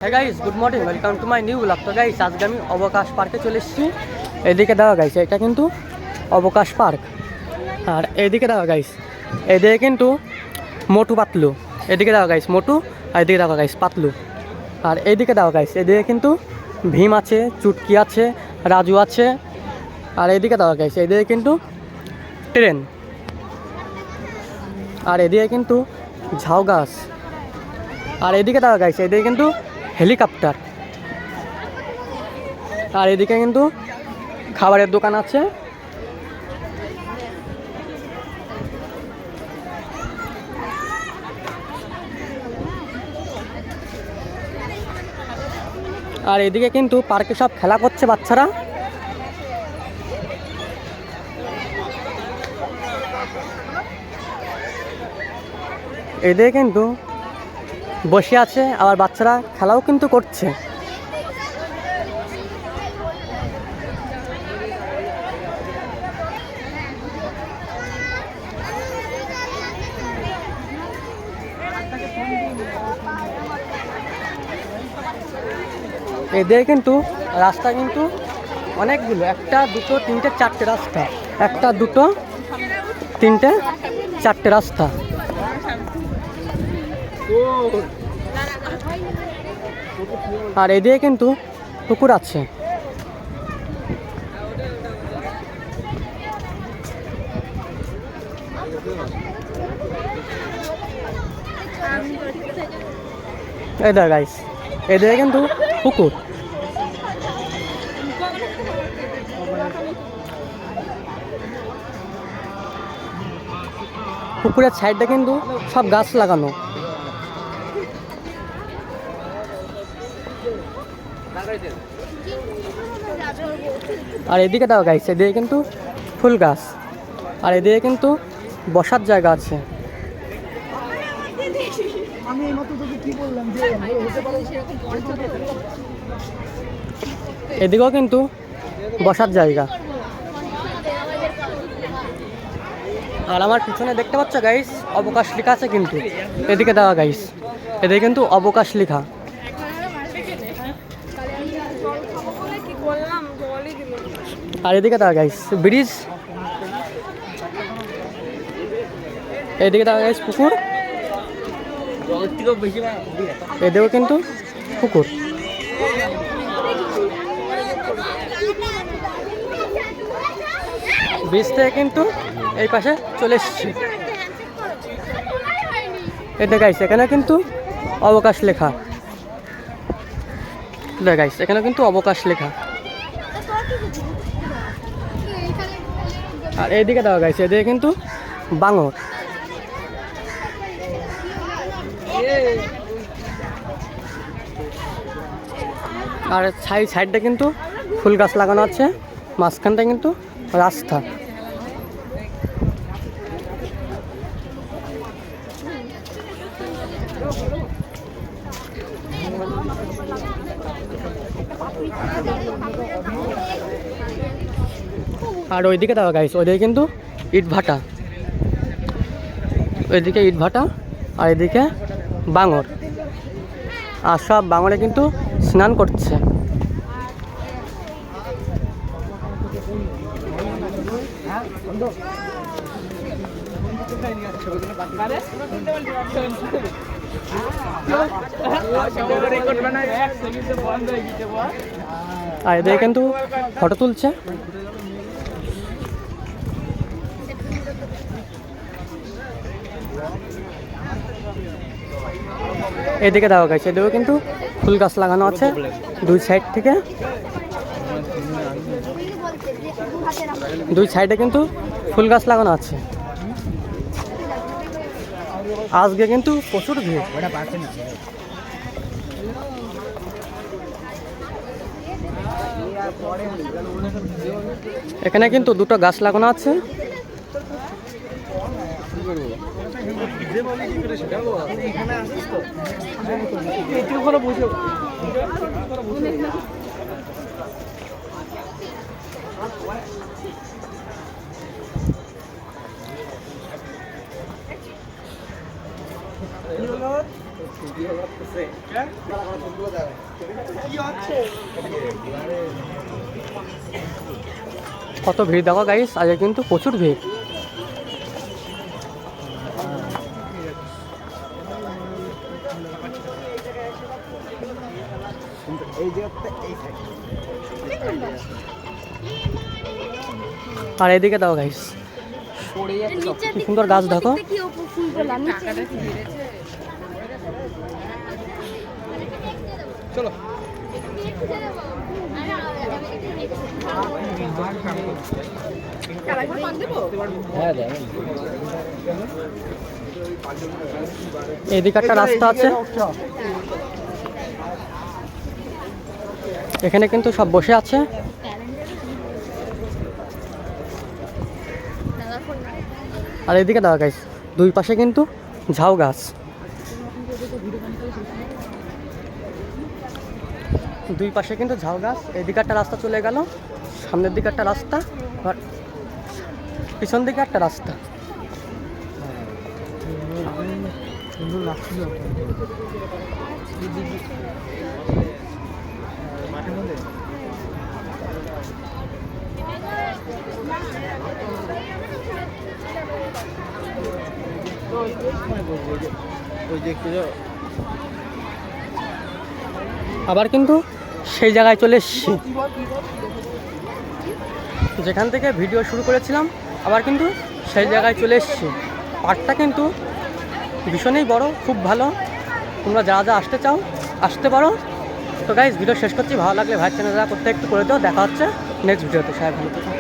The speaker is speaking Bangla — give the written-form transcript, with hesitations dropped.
হ্যাঁ guys, good morning, welcome to my new blog. তো গাইস, আজকে আমি অবকাশ পার্কে চলে এসেছি। এদিকে দেওয়া গাইস, এটা কিন্তু অবকাশ পার্ক। আর এদিকে দেওয়া গাইস, এদিকে কিন্তু মোটু পাতলু। এদিকে দেওয়া গাইস মোটু, আর এদিকে দেওয়া গাইস পাতলু। আর এইদিকে দেওয়া গাইস, এদিকে কিন্তু ভীম আছে, চুটকি আছে, রাজু আছে। আর এদিকে দেওয়া গাইস, এদিকে কিন্তু ট্রেন। আর এদিকে কিন্তু ঝাউ গাছ। আর এদিকে দেওয়া গাইস, এদিকে কিন্তু হেলিকপ্টার। আর এদিকে কিন্তু খাবারের দোকান আছে। আর এদিকে কিন্তু পার্কে সব খেলা করছে বাচ্চারা। এদিকে কিন্তু বসে আছে, আবার বাচ্চারা খেলাও কিন্তু করছে। এদিকে কিন্তু রাস্তা কিন্তু অনেকগুলো, একটা দুটো তিনটে চারটে রাস্তা, একটা দুটো তিনটে চারটে রাস্তা। আর এদিকে কিন্তু পুকুর আছে। এই দেখ গাইস, এদিকে কিন্তু পুকুর। পুকুরের সাইডটা কিন্তু সব গাছ লাগানো। আর এদিকে দাও গাইস, এদিকে কিন্তু ফুল গাছ। আর এদিকে কিন্তু বসার জায়গা আছে। এদিকেও কিন্তু বসার জায়গা। আর আমার পিছনে দেখতে পাচ্ছ গাইস, অবকাশ লেখা আছে কিন্তু। এদিকে দেওয়া গাইস, এদিকে কিন্তু অবকাশ লেখা। আর এদিকে দেওয়া গাইস ব্রিজ। এদিকে দেওয়া গাইস পুকুর। এদিকেও কিন্তু পুকুর। ব্রিজ থেকে কিন্তু এই পাশে চলে এসেছি। এটা গাইস, এখানে কিন্তু অবকাশ লেখা। গাইস, এখানে কিন্তু অবকাশ লেখা। আর এইদিকে দেওয়া গাইস, এদিকে কিন্তু বাঙর। আর সাইডটা কিন্তু ফুল গাছ লাগানো আছে, মাঝখানটা কিন্তু রাস্তা। আর ওইদিকে দেওয়া গাইস, ওইদিকে কিন্তু ইট ভাটা। ওইদিকে ইট ভাটা, আর এদিকে বাঙর। আর সব বাঙরে কিন্তু স্নান করছে। আর এদিকে কিন্তু ফটো তুলছে। এদিকে দেওয়া গেছে, এদিকেও কিন্তু ফুল গাছ লাগানো আছে দুই সাইড থেকে। দুই সাইডে কিন্তু ফুল গাছ লাগানো আছে। আজকে কিন্তু প্রচুর ভিড়। এখানে কিন্তু দুটো গাছ লাগানো আছে। কত ভিড় দেখো গাইস, আজকে কিন্তু প্রচুর ভিড়। আর এদিকে দাও গাইস, কি সুন্দর গাছ দেখো। চলো এদিকে একটা রাস্তা আছে, এখানে কিন্তু সব বসে আছে। আর এদিকে দাও গাইস, দুই পাশে কিন্তু ঝাউ গাছ। দুই পাশে কিন্তু ঝাউ গাছ। এদিকে একটা রাস্তা চলে গেল, সামনের দিকে একটা রাস্তা, আর পিছন দিকে একটা রাস্তা। আবার কিন্তু সেই জায়গায় চলে এসেছি যেখান থেকে ভিডিও শুরু করেছিলাম। আবার কিন্তু সেই জায়গায় চলে এসেছি। পার্কটা কিন্তু ভীষণই বড়, খুব ভালো। তোমরা যারা যা আসতে চাও আসতে পারো। তো গাইস, ভিডিও শেষ করছি। ভালো লাগলে ভাই চ্যানেল করতে একটু করে দাও। দেখা হচ্ছে নেক্সট ভিডিওতে। সবাই ভালো থেকো।